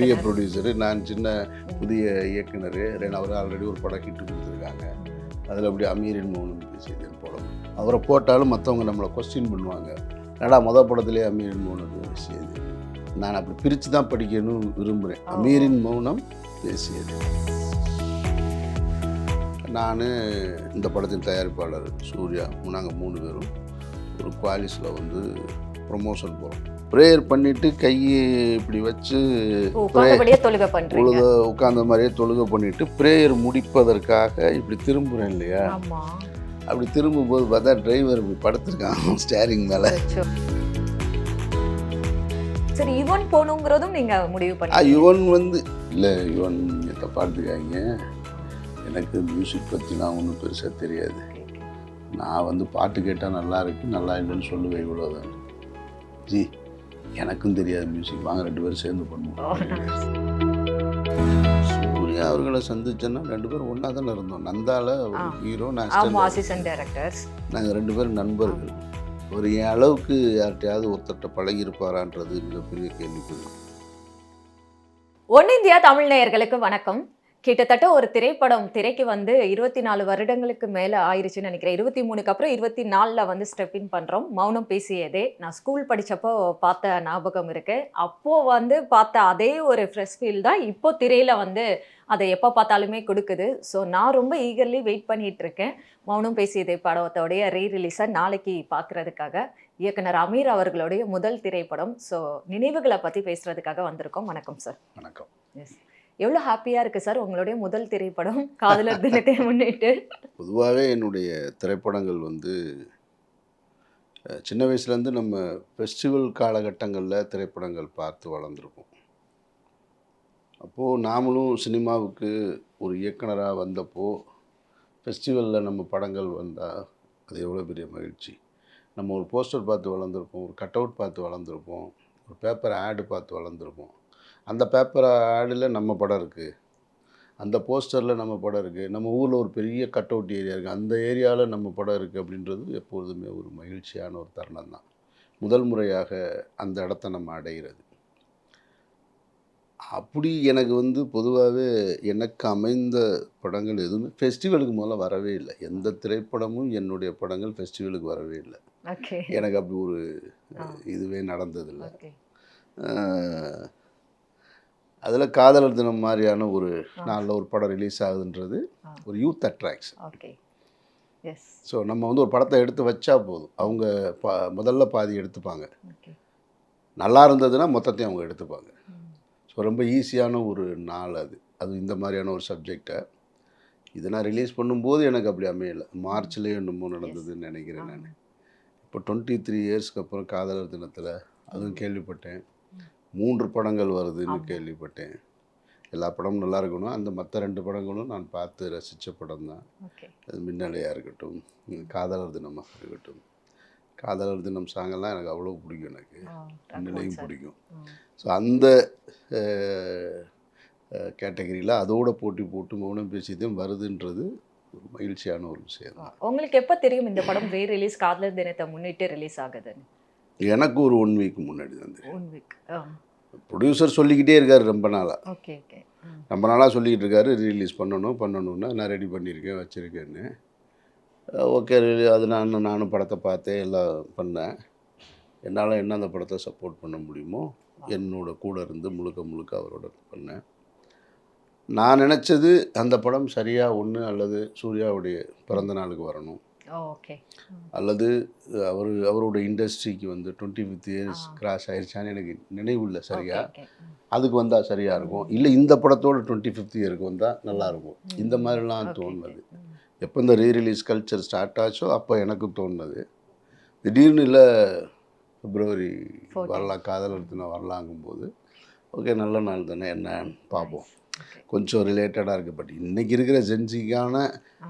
பெரிய ப்ரொடியூசரு, நான் சின்ன புதிய இயக்குனர். அவர் ஆல்ரெடி ஒரு படம் ஹிட்டு கொடுத்துருக்காங்க. அதில் அப்படி அமீரின் மௌனம் பேசியது போடணும். அவரை போட்டாலும் மற்றவங்க நம்மளை கொஸ்டின் பண்ணுவாங்க. என்னடா மொதல் படத்துலேயே அமீரின் மௌனம் பேசியது. நான் அப்படி பிரித்து தான் படிக்கணும்னு விரும்புகிறேன். அமீரின் மௌனம் பேசியது. நான் இந்த படத்தின் தயாரிப்பாளர் சூர்யா, நாங்கள் 3 பேரும் ஒரு குவாலிஸில் வந்து ப்ரொமோஷன் போகிறோம். ப்ரேயர் பண்ணிவிட்டு கையை இப்படி வச்சு உட்கார்ந்த மாதிரியே தொழுகை பண்ணிவிட்டு ப்ரேயர் முடிப்பதற்காக இப்படி திரும்புகிறேன் இல்லையா, அப்படி திரும்பும்போது பார்த்தா டிரைவர் இப்படி படுத்திருக்காங்க ஸ்டேரிங் மேலே. சரி, யுவன் போகணுங்கிறதும் நீங்கள் முடிவு பண்ணி? யுவன் வந்து இல்லை, யுவன் பார்த்துக்காங்க. எனக்கு மியூசிக் பற்றி நான் ஒன்றும் பெருசாக தெரியாது. நான் வந்து பாட்டு கேட்டால் நல்லா இருக்கு நல்லா இல்லைன்னு சொல்லுவேன், இவ்வளோதான். ஜி எனக்கும் தெரியாது மியூசிக், வாங்க 2 பேரும் சேர்ந்து பண்ணுவோம். சூர்யா அவர்களை சந்திச்சேன்னா 2 பேரும் ஒன்றா தானே இருந்தோம். நந்தால ஒரு ஹீரோ, நான் அசிஸ்டன்ட் டைரக்டர்ஸ். நாங்கள் 2 பேரும் நண்பர்கள். ஒரு என் அளவுக்கு யார்கிட்டையாவது ஒருத்தட்ட பழகி இருப்பாரான்றது மிகப்பெரிய கேள்விக்குறி. ஒன் இந்தியா தமிழ் நேயர்களுக்கு வணக்கம். கிட்டத்தட்ட ஒரு திரைப்படம் திரைக்கு வந்து 24 வருடங்களுக்கு மேலே ஆயிடுச்சுன்னு நினைக்கிறேன். 23க்கு அப்புறம் 24ல் வந்து ஸ்டெப்பின் பண்ணுறோம். மௌனம் பேசியதே நான் ஸ்கூல் படித்தப்போ பார்த்த ஞாபகம் இருக்குது. அப்போது வந்து பார்த்த அதே ஒரு ஃப்ரெஷ் ஃபீல் தான் இப்போ திரையில் வந்து அதை எப்போ பார்த்தாலுமே கொடுக்குது. ஸோ நான் ரொம்ப ஈகர்லி வெயிட் பண்ணிகிட்டு இருக்கேன் மௌனம் பேசியதே படத்தோடைய ரீரிலீஸை நாளைக்கு பார்க்குறதுக்காக. இயக்குனர் அமீர் அவர்களுடைய முதல் திரைப்படம். ஸோ நினைவுகளை பற்றி பேசுகிறதுக்காக வந்திருக்கோம். வணக்கம் சார். வணக்கம். எஸ், எவ்வளோ ஹாப்பியாக இருக்குது சார் உங்களுடைய முதல் திரைப்படம் காதலர் தினத்தை முன்னிட்டு? பொதுவாகவே என்னுடைய திரைப்படங்கள் வந்து சின்ன வயசுலேருந்து நம்ம ஃபெஸ்டிவல் காலகட்டங்களில் திரைப்படங்கள் பார்த்து வளர்ந்துருப்போம். அப்போது நாமளும் சினிமாவுக்கு ஒரு இயக்குனராக வந்தப்போ ஃபெஸ்டிவலில் நம்ம படங்கள் வந்தால் அது எவ்வளோ பெரிய மகிழ்ச்சி. நம்ம ஒரு போஸ்டர் பார்த்து வளர்ந்துருப்போம், ஒரு கட் அவுட் பார்த்து வளர்ந்துருப்போம், ஒரு பேப்பர் ஆடு பார்த்து வளர்ந்துருப்போம். அந்த பேப்பர் ஆடில் நம்ம படம் இருக்குது, அந்த போஸ்டரில் நம்ம படம் இருக்குது, நம்ம ஊரில் ஒரு பெரிய கட் அவுட் ஏரியா இருக்குது, அந்த ஏரியாவில் நம்ம படம் இருக்குது அப்படின்றது எப்பொழுதுமே ஒரு மகிழ்ச்சியான ஒரு தருணம் தான். முதல் முறையாக அந்த இடத்த நம்ம அடைகிறது. அப்படி எனக்கு வந்து பொதுவாகவே எனக்கு அமைந்த படங்கள் எதுவுமே ஃபெஸ்டிவலுக்கு முதல்ல வரவே இல்லை. எந்த திரைப்படமும் என்னுடைய படங்கள் ஃபெஸ்டிவலுக்கு வரவே இல்லை. எனக்கு அப்படி ஒரு இதுவே நடந்ததில்லை. அதில் காதலர் தினம் மாதிரியான ஒரு நாளில் ஒரு படம் ரிலீஸ் ஆகுதுன்றது ஒரு யூத் அட்ராக்ஷன். ஸோ நம்ம வந்து ஒரு படத்தை எடுத்து வச்சா போதும், அவங்க முதல்ல பாதி எடுத்துப்பாங்க. நல்லா இருந்ததுன்னா மொத்தத்தையும் அவங்க எடுத்துப்பாங்க. ஸோ ரொம்ப ஈஸியான ஒரு நாள் அது இந்த மாதிரியான ஒரு சப்ஜெக்டை இதை நான் ரிலீஸ் பண்ணும்போது எனக்கு அப்படி அமையலை. மார்ச்லேயே என்னமோ நடந்ததுன்னு நினைக்கிறேன். நான் இப்போ 23 இயர்ஸ்க்கு அப்புறம் காதலர் தினத்தில் அதுவும் கேள்விப்பட்டேன். 3 படங்கள் வருதுன்னு கேள்விப்பட்டேன். எல்லா படமும் நல்லா இருக்கணும். அந்த மற்ற 2 படங்களும் நான் பார்த்து ரசித்த படம் தான். அது மின்னலையாக இருக்கட்டும், காதலர் தினமாக இருக்கட்டும். காதலர் தினம் சாங்கெல்லாம் எனக்கு அவ்வளோ பிடிக்கும். எனக்கு மின்னலையும் பிடிக்கும். ஸோ அந்த கேட்டகரியில் அதோட போட்டி போட்டு மௌனம் பேசியதும் வருதுன்றது ஒரு மகிழ்ச்சியான ஒரு விஷயம் தான். உங்களுக்கு எப்போ தெரியும் இந்த படம் ரீ ரிலீஸ் காதலர் தினத்தை முன்னிட்டு ரிலீஸ் ஆகுதுன்னு? எனக்கு ஒரு 1 வீக் முன்னாடி தான் தெரியும். ப்ரொடியூசர் சொல்லிக்கிட்டே இருக்காரு ரொம்ப நாளாக. ரொம்ப நாளாக சொல்லிக்கிட்டு இருக்காரு ரிலீஸ் பண்ணணும்னா நான் ரெடி பண்ணியிருக்கேன் வச்சுருக்கேன்னு. ஓகே, அது நானும் படத்தை பார்த்தேன், எல்லாம் பண்ணேன். என்னால் என்ன அந்த படத்தை சப்போர்ட் பண்ண முடியுமோ என்னோட கூட இருந்து முழுக்க அவரோட பண்ணேன். நான் நினச்சது அந்த படம் சரியாக ஒன்று அல்லது சூர்யாவுடைய பிறந்த நாளுக்கு வரணும், அல்லது அவரோட இண்டஸ்ட்ரிக்கு வந்து 25th இயர்ஸ் கிராஸ் ஆயிடுச்சான்னு எனக்கு நினைவு இல்லை சரியா. அதுக்கு வந்தால் சரியாக இருக்கும், இல்லை இந்த படத்தோட 25th இயருக்கு வந்தால் நல்லாயிருக்கும். இந்த மாதிரிலாம் தோணுது. எப்போ இந்த ரீரிலீஸ் கல்ச்சர் ஸ்டார்ட் ஆச்சோ அப்போ எனக்கு தோணுது. திடீர்னு இல்லை பிப்ரவரி வரலாம், காதலர் தினம் வரலாங்கும்போது ஓகே நல்ல நாள் தானே என்னன்னு பார்ப்போம். கொஞ்சம் ரிலேட்டடாக இருக்குது. பட் இன்றைக்கி இருக்கிற ஜென்சிக்கான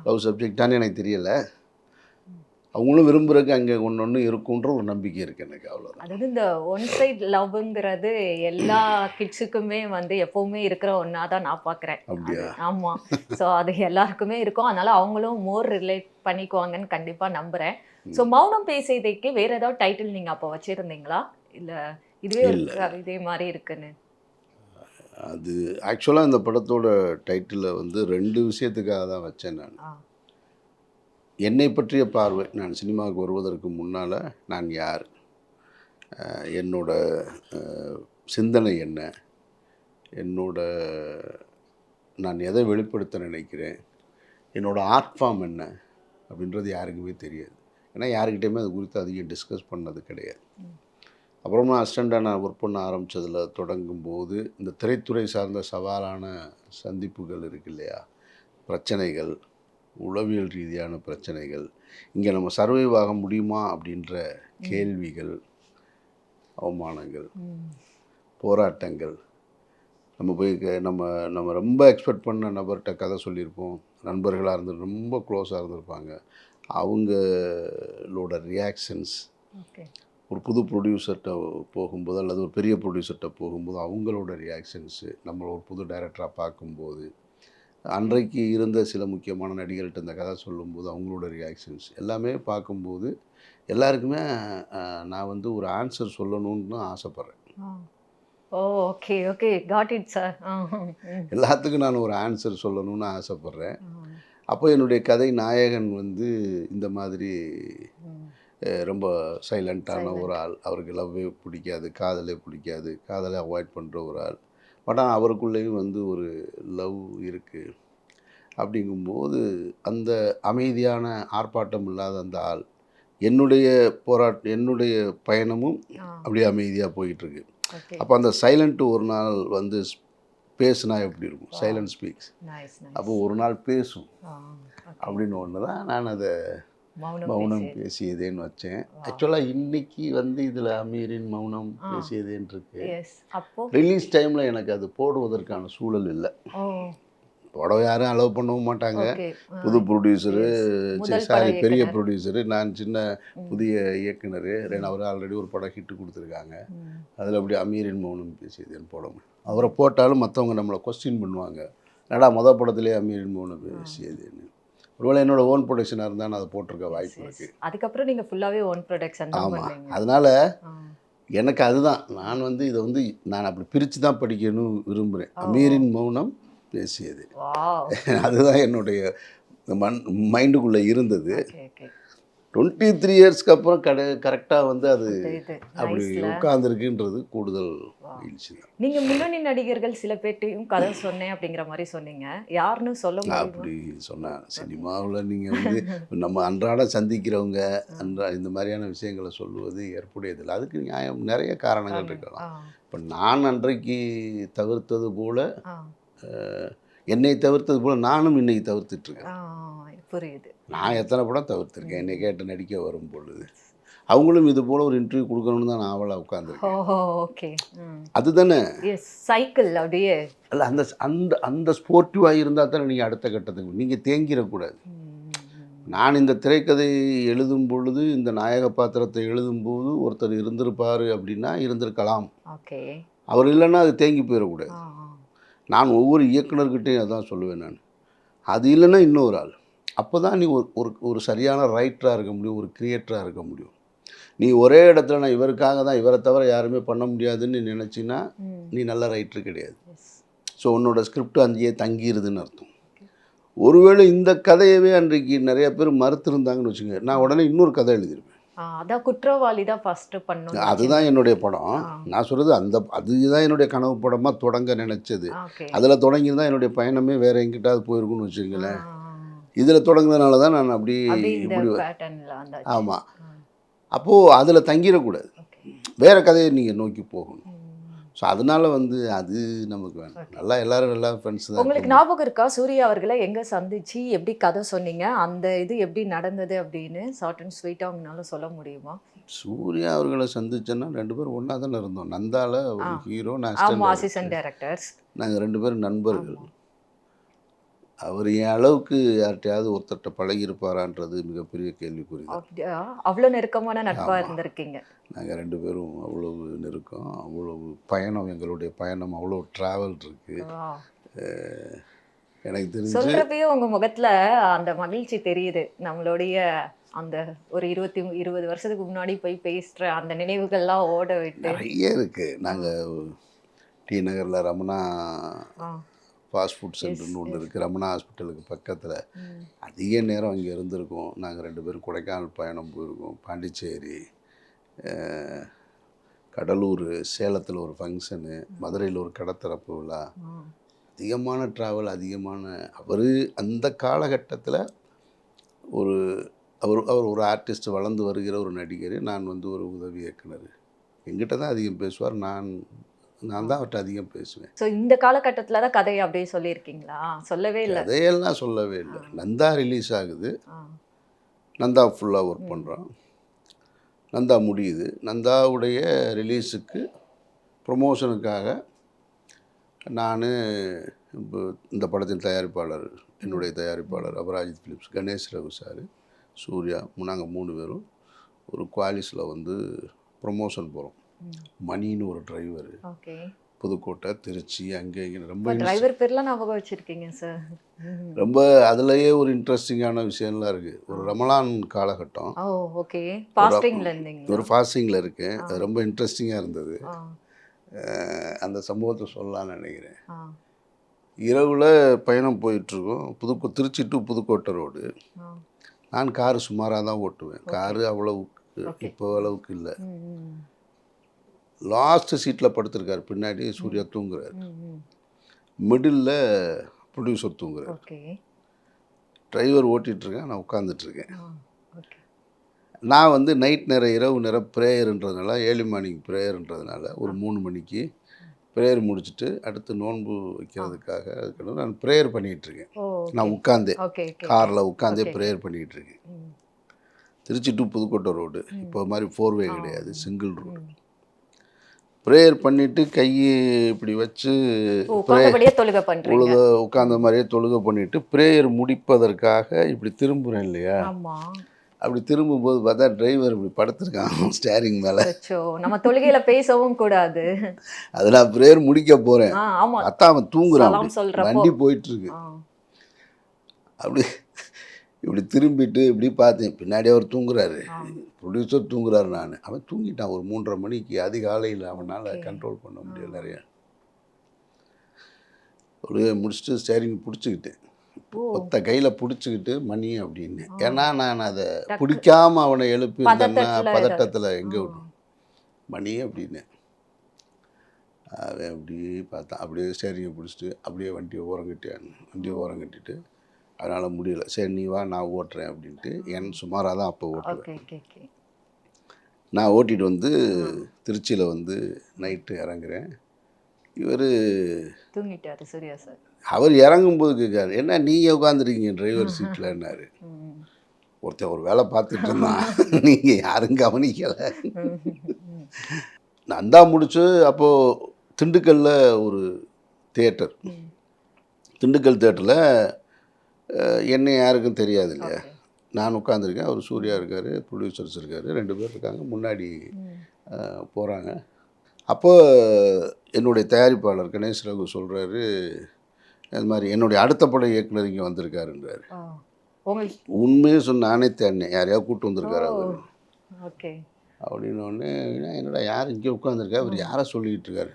லவ் சப்ஜெக்டானு எனக்கு தெரியலை. அவங்களும் விரும்புறதுக்கு அங்கே ஒன்று இருக்குன்ற ஒரு நம்பிக்கை இருக்குது எனக்கு. அவ்வளோதான். அதாவது இந்த ஒன் சைட் லவ்ங்கிறது எல்லா கிட்ஸுக்குமே வந்து எப்போவுமே இருக்கிற ஒன்றா தான் நான் பார்க்குறேன். அப்படியா? ஆமாம். ஸோ அது எல்லாருக்குமே இருக்கும். அதனால் அவங்களும் மோர் ரிலேட் பண்ணிக்குவாங்கன்னு கண்டிப்பாக நம்புகிறேன். ஸோ மௌனம் பேசியதைக்கு வேறு ஏதாவது டைட்டில் நீங்கள் அப்போ வச்சுருந்தீங்களா, இல்லை இதுவே இதே மாதிரி இருக்குன்னு? அது ஆக்சுவலாக இந்த படத்தோட டைட்டிலை வந்து 2 விஷயத்துக்காக தான் வச்சேன் நான். என்னை பற்றிய பார்வை, நான் சினிமாவுக்கு வருவதற்கு முன்னால் நான் யார், என்னோட சிந்தனை என்ன, என்னோட நான் எதை வெளிப்படுத்த நினைக்கிறேன், என்னோட ஆர்ட் ஃபார்ம் என்ன அப்படின்றது யாருக்குமே தெரியாது. ஏன்னா யாருக்கிட்டையுமே அது குறித்து அதிகம் டிஸ்கஸ் பண்ணது கிடையாது. அப்புறமா அசிஸ்டண்ட்டாக நான் ஒர்க் பண்ண ஆரம்பித்ததில் தொடங்கும்போது இந்த திரைத்துறை சார்ந்த சவாலான சந்திப்புகள் இருக்கு இல்லையா, பிரச்சனைகள், உளவியல் ரீதியான பிரச்சனைகள், இங்கே நம்ம சர்வைவ் ஆக முடியுமா அப்படின்ற கேள்விகள், அவமானங்கள், போராட்டங்கள், நம்ம போய் நம்ம நம்ம ரொம்ப எக்ஸ்பெக்ட் பண்ண நபர்கிட்ட கதை சொல்லியிருப்போம், நண்பர்களாக இருந்து ரொம்ப க்ளோஸாக இருந்திருப்பாங்க, அவங்களோட ரியாக்ஷன்ஸ், ஒரு புது ப்ரொடியூசர்கிட்ட போகும்போது அல்லது ஒரு பெரிய ப்ரொடியூசர்கிட்ட போகும்போது அவங்களோட ரியாக்ஷன்ஸு, நம்மளை ஒரு புது டைரக்டராக பார்க்கும்போது, அன்றைக்கு இருந்த சில முக்கியமான நடிகர்கள்ட்ட இந்த கதை சொல்லும்போது அவங்களோட ரியாக்ஷன்ஸ் எல்லாமே பார்க்கும்போது எல்லாருக்குமே நான் வந்து ஒரு ஆன்சர் சொல்லணும்னு ஆசைப்பட்றேன். Oh, okay okay, got it sir. எல்லாத்துக்கும் நான் ஒரு ஆன்சர் சொல்லணும்னு ஆசைப்பட்றேன். அப்போ என்னுடைய கதை நாயகன் வந்து இந்த மாதிரி ரொம்ப சைலண்ட்டான ஒரு ஆள், அவருக்கு லவ்வே பிடிக்காது, காதலே பிடிக்காது, காதலை அவாய்ட் பண்ணுற ஒரு ஆள். பட் ஆனால் அவருக்குள்ளேயும் வந்து ஒரு லவ் இருக்குது. அப்படிங்கும்போது அந்த அமைதியான ஆர்ப்பாட்டம் இல்லாத அந்த ஆள், என்னுடைய பயணமும் அப்படியே அமைதியாக போயிட்டுருக்கு. அப்போ அந்த சைலண்ட்டு ஒரு நாள் வந்து பேசுனா எப்படி இருக்கும், சைலண்ட் ஸ்பீக்ஸ், அப்போ ஒரு நாள் பேசும் அப்படின்னு ஒன்று தான் நான் அதை மௌனம் பேசியதேன்னு வச்சேன். ஆக்சுவலாக இன்னைக்கு வந்து இதில் அமீரின் மௌனம் பேசியதேன்னு இருக்கு. ரிலீஸ் டைமில் எனக்கு அது போடுவதற்கான சூழல் இல்லை. படம் யாரும் அலோவ் பண்ணவும் மாட்டாங்க. புது ப்ரொடியூசரு, பெரிய ப்ரொடியூசரு, நான் சின்ன புதிய இயக்குனர், அவர் ஆல்ரெடி ஒரு படம் ஹிட்டு கொடுத்துருக்காங்க. அதில் அப்படி அமீரின் மௌனம் பேசியதேன்னு போட முடியும். அவரை போட்டாலும் மற்றவங்க நம்மளை கொஸ்டின் பண்ணுவாங்க, என்னடா மொதல் படத்துலேயே அமீரின் மௌனம் பேசியதுன்னு. ஒருவேளை என்னோட ஓன் ப்ரொடக்ஷனாக இருந்தால் நான் அதை போட்டிருக்க வாய்ப்பு இருக்குது. அதுக்கப்புறம் நீங்கள் ஃபுல்லாகவே ஓன் ப்ரொடக்ஷன். ஆமாம், அதனால் எனக்கு அதுதான், நான் வந்து இதை வந்து நான் அப்படி பிரித்து தான் படிக்கணும் விரும்புகிறேன். அமீரின் மௌனம் பேசியது, அதுதான் என்னுடைய மைண்டுக்குள்ளே இருந்தது. 23 இயர்ஸ்க்கு அப்புறம் கரெக்டாக வந்து அது அப்படி உட்கார்ந்துருக்குன்றது கூடுதல் மகிழ்ச்சி தான். நீங்கள் முன்னணி நடிகர்கள் சில பேர்ட்டையும் கதை சொன்னேன் அப்படிங்கிற மாதிரி சொன்னீங்க, யாருன்னு சொல்ல முடியுமா? அப்படி சொன்னேன். சினிமாவில் நீங்கள் வந்து நம்ம அன்றாட சந்திக்கிறவங்க இந்த மாதிரியான விஷயங்களை சொல்லுவது ஏற்புடையதில்லை. அதுக்கு நியாயம் நிறைய காரணங்கள் இருக்கலாம். இப்போ நான் அன்றைக்கு தவிர்த்தது போல், என்னை தவிர்த்தது போல் நானும் இன்னைக்கு தவிர்த்துட்ருக்கேன். புரியுது. நான் எத்தனை படம் தவிர்த்திருக்கேன் என்னை கேட்டு நடிக்க வரும் பொழுது. அவங்களும் இது போல் ஒரு இன்டர்வியூ கொடுக்கணும்னு தான் நான் ஆவலாக உட்காந்துருக்கேன். அதுதானே சைக்கிள் அப்படியே அல்ல, அந்த அந்த அந்த ஸ்போர்ட்டிவாக இருந்தால் தானே நீங்கள் அடுத்த கட்டத்துக்கு நீங்கள் தேங்கிடக்கூடாது. நான் இந்த திரைக்கதை எழுதும் பொழுது, இந்த நாயக பாத்திரத்தை எழுதும்போது ஒருத்தர் இருந்திருப்பார் அப்படின்னா இருந்திருக்கலாம். அவர் இல்லைன்னா அது தேங்கி போயிடக்கூடாது. நான் ஒவ்வொரு இயக்குனர்கிட்டையும் அதான் சொல்லுவேன். நான் அது இல்லைன்னா இன்னொரு ஆள், அப்போ தான் நீ ஒரு சரியான ரைட்டராக இருக்க முடியும், ஒரு கிரியேட்டராக இருக்க முடியும். நீ ஒரே இடத்துல நான் இவருக்காக தான், இவரை தவிர யாருமே பண்ண முடியாதுன்னு நினச்சின்னா நீ நல்ல ரைட்டர் கிடையாது. ஸோ உன்னோட ஸ்கிரிப்ட் அங்கேயே தங்கிடுதுன்னு அர்த்தம். ஒருவேளை இந்த கதையவே அன்றைக்கு நிறைய பேர் மறுத்திருந்தாங்கன்னு வச்சுங்க, நான் உடனே இன்னொரு கதை எழுதியிருப்பேன். அதான் குற்றவாளி தான் ஃபஸ்ட்டு பண்ணணும். அதுதான் என்னுடைய படம். நான் சொல்கிறது அதுதான் என்னுடைய கனவு படமாக தொடங்க நினச்சது. அதில் தொடங்கியிருந்தால் என்னுடைய பயணமே வேறு எங்கிட்டாவது போயிருக்குன்னு வச்சுங்களேன். இதில் தொடங்குறதுனால தான் நான் அப்படி இப்படி. ஆமாம், அப்போது அதில் தங்கிடக்கூடாது, வேறு கதையை நீங்கள் நோக்கி போகணும். ஸோ அதனால் வந்து அது நமக்கு வேணும். நல்லா எல்லோரும் நல்லா ஃப்ரெண்ட்ஸ் தான். உங்களுக்கு ஞாபகம் இருக்கா சூர்யா அவர்களை எங்கே சந்திச்சு எப்படி கதை சொன்னீங்க, அந்த இது எப்படி நடந்தது அப்படின்னு ஷார்ட் அண்ட் ஸ்வீட்டாக அவங்களால சொல்ல முடியுமா? சூர்யா அவர்களை சந்திச்சேன்னா 2 பேரும் ஒன்றா தானே இருந்தோம். நந்தால ஒரு ஹீரோ, நான் அசிஸ்டன்ட் டைரக்டர்ஸ். நாங்கள் 2 பேரும் நண்பர்கள். அவர் என் அளவுக்கு யார்கிட்டையாவது ஒருத்தட்ட பழகியிருப்பாரான்றது மிகப்பெரிய கேள்விக்குறி. அவ்வளோ நெருக்கமான நட்பாக இருந்திருக்கீங்க. நாங்கள் 2 பேரும் அவ்வளவு நெருக்கம், அவ்வளவு பயணம், எங்களுடைய பயணம் அவ்வளோ ட்ராவல் இருக்குது. எனக்கு தெரிஞ்சு சொல்கிறப்பயே உங்கள் முகத்தில் அந்த மகிழ்ச்சி தெரியுது. நம்மளுடைய அந்த ஒரு 20 வருஷத்துக்கு முன்னாடி போய் பேசுகிற அந்த நினைவுகள்லாம் ஓட விட்டு நிறைய இருக்குது. நாங்கள் டி நகரில் ரமணா ஆ. ஃபாஸ்ட் ஃபுட் சென்டர்னு ஒன்று இருக்குது. ரமணா ஹாஸ்பிட்டலுக்கு பக்கத்தில். அதிக நேரம் அங்கே இருந்திருக்கோம். நாங்கள் 2 பேரும் கொடைக்கானல் பயணம் போயிருக்கோம். பாண்டிச்சேரி, கடலூர், சேலத்தில் ஒரு ஃபங்க்ஷனு, மதுரையில் ஒரு கடத்திறப்பு விழா. அதிகமான ட்ராவல், அதிகமான அவர் அந்த காலகட்டத்தில் ஒரு அவர் ஒரு ஆர்டிஸ்ட், வளர்ந்து வருகிற ஒரு நடிகர். நான் வந்து ஒரு உதவி இயக்குனர். எங்கிட்ட தான் அதிகம் பேசுவார். நான் தான் அவர்கிட்ட அதிகம் பேசுவேன். ஸோ இந்த காலகட்டத்தில் தான் கதையை அப்படியே சொல்லியிருக்கீங்களா? சொல்லவே இல்லை. கதையெல்லாம் சொல்லவே இல்லை. நந்தா ரிலீஸ் ஆகுது. நந்தா ஃபுல்லாக ஒர்க் பண்ணுறோம். நந்தா முடியுது. நந்தாவுடைய ரிலீஸுக்கு ப்ரொமோஷனுக்காக நான் இப்போ இந்த படத்தின் தயாரிப்பாளர், என்னுடைய தயாரிப்பாளர் அபராஜித் ஃபிலிப்ஸ், கணேஷ் ரகு சார், சூர்யா, நாங்கள் 3 பேரும் ஒரு குவாலிஸில் வந்து ப்ரொமோஷன் போகிறோம். மணின்னு ஒரு டிரைவர், புதுக்கோட்டை, திருச்சி, அங்கே இங்கே ரொம்ப டிரைவர் பேர்லாம் ஞாபகம் வச்சுருக்கீங்க சார். ரொம்ப அதுலேயே ஒரு இன்ட்ரெஸ்டிங்கான விஷயம்லாம் இருக்குது. ஒரு ரமலான் காலகட்டம். ஓகே. ஃபாஸ்டிங்கில் இருந்தீங்க? ஒரு ஃபாஸ்டிங்கில் இருக்கேன். அது ரொம்ப இன்ட்ரெஸ்டிங்காக இருந்தது. அந்த சம்பவத்தை சொல்லலாம்னு நினைக்கிறேன். இரவில் பயணம் போயிட்டுருக்கோம். Trichy to Pudukkottai road. நான் காரு சுமாராக தான் ஓட்டுவேன். காரு அவ்வளவுக்கு இப்போ அளவுக்கு இல்லை. லாஸ்ட் சீட்டில் படுத்திருக்காரு. பின்னாடி சூர்யா தூங்குறாரு. மிடில் ப்ரொடியூசர் தூங்குறாரு. டிரைவர் ஓட்டிகிட்ருக்கேன், நான் உட்காந்துட்ருக்கேன். நான் வந்து நைட் நேரம், இரவு நேரம் ப்ரேயர்ன்றதுனால, ஏர்லி மார்னிங் ப்ரேயர்ன்றதுனால ஒரு 3 மணிக்கு ப்ரேயர் முடிச்சுட்டு அடுத்து நோன்பு வைக்கிறதுக்காக அதுக்கு நான் ப்ரேயர் பண்ணிகிட்ருக்கேன். நான் உட்காந்தே காரில் உட்காந்தே ப்ரேயர் பண்ணிகிட்ருக்கேன். Trichy to Pudukkottai road. இப்போ மாதிரி 4 வே கிடையாது, சிங்கிள் ரோடு. ப்ரேயர் பண்ணிவிட்டு கையை இப்படி வச்சு உட்காந்த மாதிரியே தொழுகை பண்ணிவிட்டு ப்ரேயர் முடிப்பதற்காக இப்படி திரும்புகிறேன் இல்லையா? அப்படி திரும்பும்போது பார்த்தா டிரைவர் இப்படி படுத்திருக்கான் ஸ்டேரிங் மேலே. நம்ம தொழுகையில் பேசவும் கூடாது. அது நான் ப்ரேயர் முடிக்க போகிறேன். அத்தான் அவன் தூங்குறான். வண்டி போயிட்டுருக்கு. அப்படி இப்படி திரும்பிட்டு இப்படி பார்த்தேன். பின்னாடி அவர் தூங்குறாரு, ப்ரொடியூசர் தூங்குறாரு. அவன் தூங்கிட்டான். ஒரு 3:30 மணிக்கு அதிகாலையில் அவனால் கண்ட்ரோல் பண்ண முடியல. நிறையா ஒரு முடிச்சுட்டு ஸ்டேரிங் பிடிச்சிக்கிட்டேன். ஒத்த கையில் பிடிச்சிக்கிட்டு மணி அப்படின்னு. ஏன்னா நான் அதை பிடிக்காம அவனை எழுப்பி இருந்தேன்னா பதட்டத்தில் எங்கே விடும் மணி அப்படின்னு. அவன் அப்படி பார்த்தான். அப்படியே ஸ்டேரிங்கை பிடிச்சிட்டு அப்படியே வண்டியை ஓரங்கட்டிட்டு அதனால் முடியல. சரி நீ வா, நான் ஓட்டுறேன் அப்படின்ட்டு. என் சுமாராக தான் அப்போ ஓட்டுவேன். நான் ஓட்டிகிட்டு வந்து திருச்சியில் வந்து நைட்டு இறங்குறேன். இவர் தூங்கிட்டாரு சூர்யா சார். அவர் இறங்கும்போது கேட்காரு, என்ன நீங்கள் உட்காந்துருக்கீங்க டிரைவர் சீட்டில்னாரு. ஒருத்தன் ஒரு வேலை பார்த்துட்டு இருந்தான், நீங்கள் யாரும் கவனிக்கலை. நந்தா முடிச்சு அப்போது திண்டுக்கல்லில் ஒரு தியேட்டர், திண்டுக்கல் தியேட்டரில் என்ன யாருக்கும் தெரியாது இல்லையா? நான் உட்காந்துருக்கேன், அவர் சூர்யா இருக்கார், ப்ரொடியூசர்ஸ் இருக்கார், 2 பேர் இருக்காங்க. முன்னாடி போகிறாங்க. அப்போ என்னுடைய தயாரிப்பாளர் கணேஷ் ரகு சொல்கிறாரு, அது மாதிரி என்னுடைய அடுத்த பட இயக்குனர் இங்கே வந்திருக்காருன்றாரு. உண்மையே சொன்ன நானே தேடினேன், யாரையாவது கூப்பிட்டு வந்திருக்காரு அவர் அப்படின்னோடனே. என்னடா யார் இங்கே உட்காந்துருக்கா, அவர் யாரை சொல்லிக்கிட்டு இருக்காரு,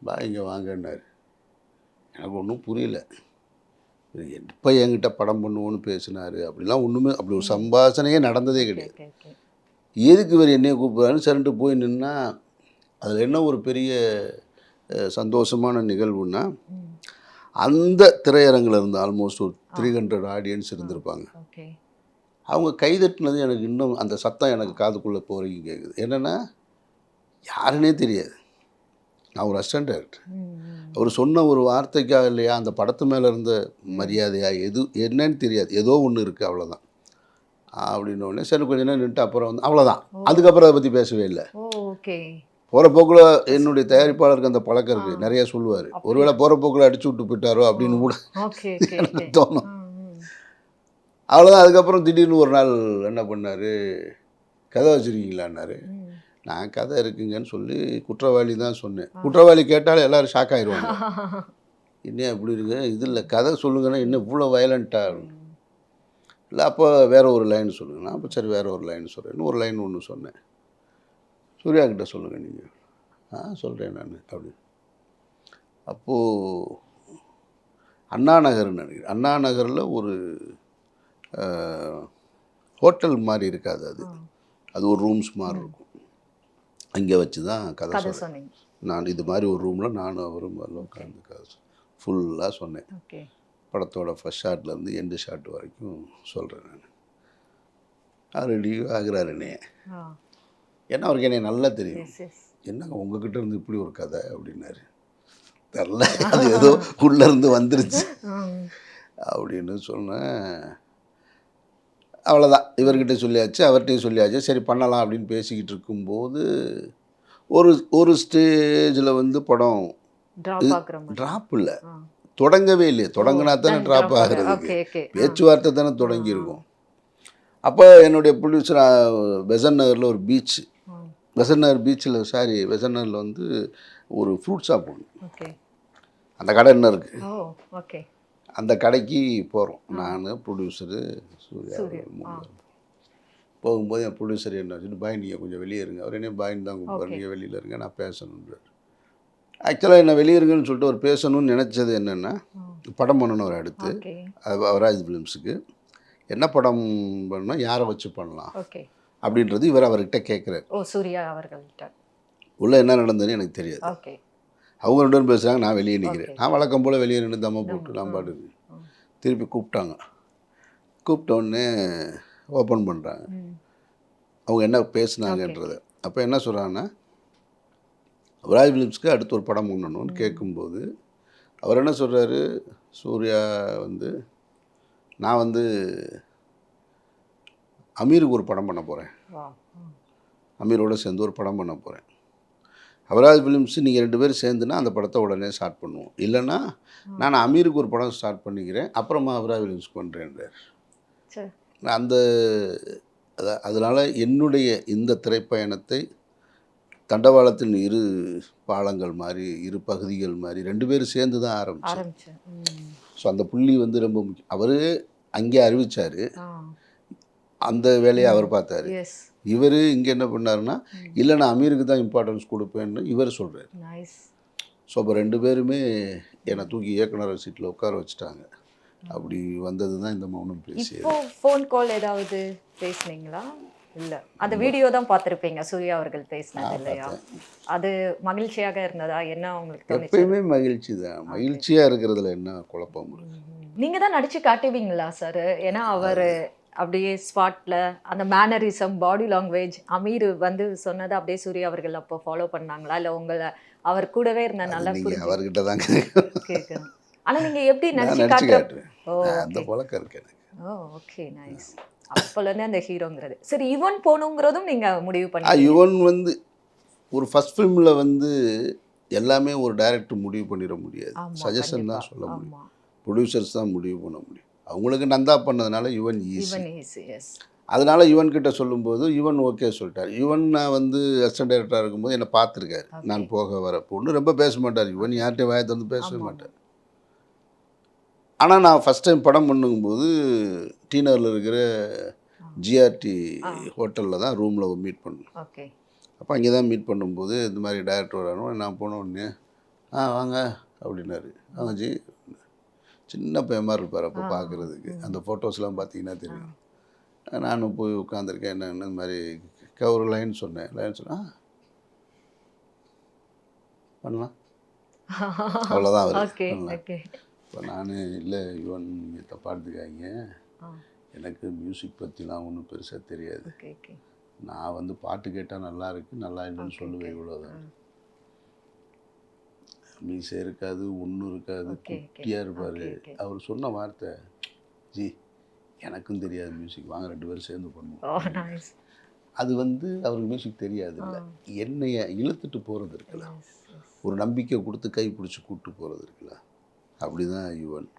பா இங்கே வாங்கன்னாரு. எனக்கு ஒன்றும் புரியல. எப்போ என்கிட்ட படம் பண்ணுவோன்னு பேசினார் அப்படிலாம் ஒன்றுமே, அப்படி ஒரு சம்பாஷணையே நடந்ததே கிடையாது. எதுக்கு இவர் என்னையை கூப்பிட்றாருன்னு சரின்ட்டு போய் நின்னா, அதில் என்ன ஒரு பெரிய சந்தோஷமான நிகழ்வுன்னா, அந்த திரையரங்கில் இருந்து ஆல்மோஸ்ட் ஒரு 300 ஆடியன்ஸ் இருந்திருப்பாங்க. அவங்க கைதட்டினது எனக்கு இன்னும் அந்த சத்தம் எனக்கு காதுக்குள்ளே போகிறீங்க கேட்குது. என்னென்னா யாருன்னே தெரியாது. நான் ஒரு அசிஸ்டன்ட் டைரக்டர். அவர் சொன்ன ஒரு வார்த்தைக்காக இல்லையா, அந்த படத்து மேலே இருந்த மரியாதையா என்னன்னு தெரியாது, ஏதோ ஒன்று இருக்குது அவ்வளோதான் அப்படின்னோடனே சரி கொஞ்சம் நேரம் நின்றுட்டு அப்புறம் வந்து அவ்வளோதான். அதுக்கப்புறம் அதை பற்றி பேசவே இல்லை. போகிற போக்கில் என்னுடைய தயாரிப்பாளருக்கு அந்த பழக்கம் இருக்குது, நிறையா சொல்லுவார். ஒருவேளை போகிற போக்கில் அடிச்சு விட்டு போயிட்டாரோ அப்படின்னு கூட எனக்கு தோணும். அவ்வளோதான். அதுக்கப்புறம் திடீர்னு ஒரு நாள் என்ன பண்ணார், கதை வச்சுருக்கீங்களான்னாரு. நான் கதை இருக்குங்கன்னு சொல்லி குற்றவாளி தான் சொன்னேன். குற்றவாளி கேட்டாலும் எல்லோரும் ஷாக் ஆகிடுவாங்க. என்ன இப்படி இருக்கு, இது இல்லை கதை சொல்லுங்கன்னா இன்னும் இவ்வளோ வயலண்ட்டாக இல்லை. அப்போ வேறு ஒரு லைன் சொல்லுங்கண்ணா. அப்போ சரி வேறு ஒரு லைன் சொல்கிறேன். இன்னும் ஒரு லைன் ஒன்று சொன்னேன். சூர்யா கிட்ட சொல்லுங்கள் நீங்கள். சொல்கிறேன் நான் அப்படி. அப்போது அண்ணா நகர்னு நினைக்கிறேன். அண்ணா நகரில் ஒரு ஹோட்டல் மாதிரி இருக்காது அது. அது ஒரு ரூம்ஸ் மாதிரி இருக்கும். அங்கே வச்சு தான் கதை சொன்னேன். நான் இது மாதிரி ஒரு ரூமில் நானும் அவரும் உட்காந்து கதை ஃபுல்லாக சொன்னேன். படத்தோட ஃபஸ்ட் ஷாட்லேருந்து எண்டு ஷாட் வரைக்கும் சொல்கிறேன் நான். ரெடி ஆகிறாரு என்னைய. ஏன்னா அவருக்கு என்னை நல்லா தெரியும். என்னங்க உங்ககிட்ட இருந்து இப்படி ஒரு கதை அப்படின்னாரு. தெரில, அது ஏதோ உள்ளேருந்து வந்துருச்சு அப்படின்னு சொன்னேன். அவ்வளோதான், இவர்கிட்ட சொல்லியாச்சு, அவர்கிட்டையும் சொல்லியாச்சு. சரி பண்ணலாம் அப்படின்னு பேசிக்கிட்டு இருக்கும்போது ஒரு ஸ்டேஜில் வந்து படம் ட்ராப் இல்லை, தொடங்கவே இல்லையே. தொடங்கினா தானே ட்ராப் ஆகிறதுக்கு, பேச்சுவார்த்தை தானே தொடங்கியிருக்கும். அப்போ என்னுடைய ப்ரொடியூசர் பெசன்ட் நகரில் ஒரு பீச், பெசன்ட் நகர் பீச்சில் பெசன்ட் நகரில் வந்து ஒரு ஃப்ரூட் ஷாப் ஒன்று, அந்த கடை என்ன இருக்குது, அந்த கடைக்கு போகிறோம். நான் ப்ரொடியூசரு சூர்யா போகும்போது என் ப்ரொடியூசர் என்ன வச்சுட்டு, பாய் நீங்கள் கொஞ்சம் வெளியே இருங்க. அவர் என்ன பாயின்னு தான் கூப்பிட்றாரு, நீங்கள் வெளியில் இருங்க, நான் பேசணுன்றார். ஆக்சுவலாக என்ன வெளியே இருங்கன்னு சொல்லிட்டு அவர் பேசணும்னு நினச்சது என்னென்னா, படம் பண்ணணும். அவர் அடுத்து அவராஜ் ஃபிலிம்ஸுக்கு என்ன படம் பண்ணணும், யாரை வச்சு பண்ணலாம் அப்படின்றது இவர் அவர்கிட்ட கேட்குறாரு. சூர்யா அவர்கள்ட்ட. உள்ளே என்ன நடந்ததுன்னு எனக்கு தெரியாது. அவங்க 2 பேரும் பேசுகிறாங்க, நான் வெளியே நிற்கிறேன். நான் வழக்கம் போல் வெளியே நின்று தம்மை போட்டு நான் பாட்டுக்கு. திருப்பி கூப்பிட்டாங்க. கூப்பிட்டோடனே ஓப்பன் பண்ணுறாங்க அவங்க என்ன பேசுனாங்கன்றது. அப்போ என்ன சொல்கிறாங்கன்னா, அவராஜ் ஃபிலிம்ஸ்க்கு அடுத்து ஒரு படம் பண்ணணும்னு கேட்கும்போது அவர் என்ன சொல்கிறாரு, சூர்யா வந்து நான் வந்து அமீருக்கு ஒரு படம் பண்ண போகிறேன், அமீரோட சேர்ந்து ஒரு படம் பண்ண போகிறேன். அவராஜ் ஃபிலிம்ஸ் நீங்கள் 2 பேரும் சேர்ந்துன்னா அந்த படத்தை உடனே ஸ்டார்ட் பண்ணுவோம், இல்லைன்னா நான் அமீருக்கு ஒரு படம் ஸ்டார்ட் பண்ணிக்கிறேன், அப்புறமா அவராஜ் ஃபிலிம்ஸ் பண்ணுறேன்றார். அந்த அதனால் என்னுடைய இந்த திரைப்பயணத்தை தண்டவாளத்தின் 2 பாலங்கள் மாதிரி, 2 பகுதிகள் மாதிரி 2 பேரும் சேர்ந்து தான் ஆரம்பித்தேன். ஸோ அந்த புள்ளி வந்து ரொம்ப முக்கியம். அவர் அங்கே அறிவித்தார், அந்த வேலையை அவர் பார்த்தாரு. இவர் இங்கே என்ன பண்ணாருன்னா, இல்லை நான் அமீருக்கு தான் இம்பார்ட்டன்ஸ் கொடுப்பேன்னு இவர் சொல்கிறார். ஸோ அப்போ 2 பேருமே என்னை தூக்கி இயக்குனர் சீட்டில் உட்கார வச்சுட்டாங்க. அப்படி வந்தது தான் இந்த மௌனம் பேசி. ஃபோன் கால் ஏதாவது பேசுனீங்களா? இல்லை, அந்த வீடியோ தான் பார்த்துருப்பீங்க சூர்யா அவர்கள் பேசினது இல்லையா? அது மகிழ்ச்சியாக இருந்ததா? என்ன உங்களுக்கு? எப்பயுமே மகிழ்ச்சி தான். மகிழ்ச்சியாக இருக்கிறதுல என்ன குழப்பம்? நீங்கள் தான் நடித்து காட்டுவீங்களா சார்? ஏன்னா அவர் அப்படியே ஸ்பாட்டில் அந்த மேனரிசம், பாடி லாங்குவேஜ், அமீர் வந்து சொன்னதை அப்படியே சூர்யா அவர்கள் அப்போ ஃபாலோ பண்ணாங்களா, இல்லை உங்களை அவர் கூடவே இருந்த நல்லா அவர்கிட்ட தான் கேட்குறேன். ஆனால் நீங்கள் எப்படி நடிச்சு காட்டுறேன்? அந்த பழக்கம் இருக்கு எனக்கு. Okay, nice. அப்போலேருந்தே அந்த ஹீரோங்கிறது. சரி, யுவன் போகணுங்கிறதும் நீங்கள் முடிவு பண்ணி? யுவன் வந்து ஒரு ஃபர்ஸ்ட் ஃபிலிமில் வந்து எல்லாமே ஒரு டைரக்டர் முடிவு பண்ணிட முடியாது, சஜஷன் தான் சொல்ல முடியும், ப்ரொடியூசர்ஸ் தான் முடிவு பண்ண முடியும். அவங்களுக்கு நந்தா பண்ணதுனால யுவன் ஈஸி. அதனால் யுவன் கிட்ட சொல்லும்போது யுவன் ஓகே சொல்லிட்டார். யுவன் நான் வந்து அசிஸ்டன்ட் டைரக்டராக இருக்கும்போது என்னை பார்த்துருக்காரு. நான் போக வரப்போ ஒன்றும் ரொம்ப பேச மாட்டார் யுவன், யார்கிட்ட வாயை திறந்து பேசவே மாட்டார். ஆனால் நான் ஃபஸ்ட் டைம் படம் பண்ணும்போது டீனரில் இருக்கிற ஜிஆர்டி ஹோட்டலில் தான் ரூமில் மீட் பண்ணோம். அப்போ அங்கே தான் மீட் பண்ணும்போது இந்த மாதிரி டைரக்டர் வரணும். நான் போன உடனே வாங்க அப்படின்னாரு. ஜி சின்ன பையன் மாதிரி இருப்பார் அப்போ பார்க்குறதுக்கு. அந்த ஃபோட்டோஸ்லாம் பார்த்தீங்கன்னா தெரியும். நானும் போய் உட்காந்துருக்கேன். என்ன இந்த மாதிரி ஒரு லைன் சொன்னேன். பண்ணலாம், அவ்வளோதான் அவர். இப்போ நான் இல்லை யுவன் நீங்கள் தப்பாக எடுத்துக்காங்க, எனக்கு மியூசிக் பற்றிலாம் ஒன்றும் பெருசாக தெரியாது, நான் வந்து பாட்டு கேட்டால் நல்லா இருக்குது நல்லா இல்லைன்னு சொல்லுவேன், இவ்வளோதான். மீசை இருக்காது, ஒன்றும் இருக்காது, குட்டியாக இருப்பார். அவர் சொன்ன வார்த்தை, ஜி எனக்கும் தெரியாது மியூசிக், வாங்க 2 பேரும் சேர்ந்து பண்ணுவோம். அது வந்து அவருக்கு மியூசிக் தெரியாது இல்லை, என்னைய இழுத்துட்டு போகிறது இருக்குல்ல, ஒரு நம்பிக்கை கொடுத்து கை பிடிச்சி கூப்பிட்டு போகிறது இருக்குல்ல, அப்படி தான் யுவன்.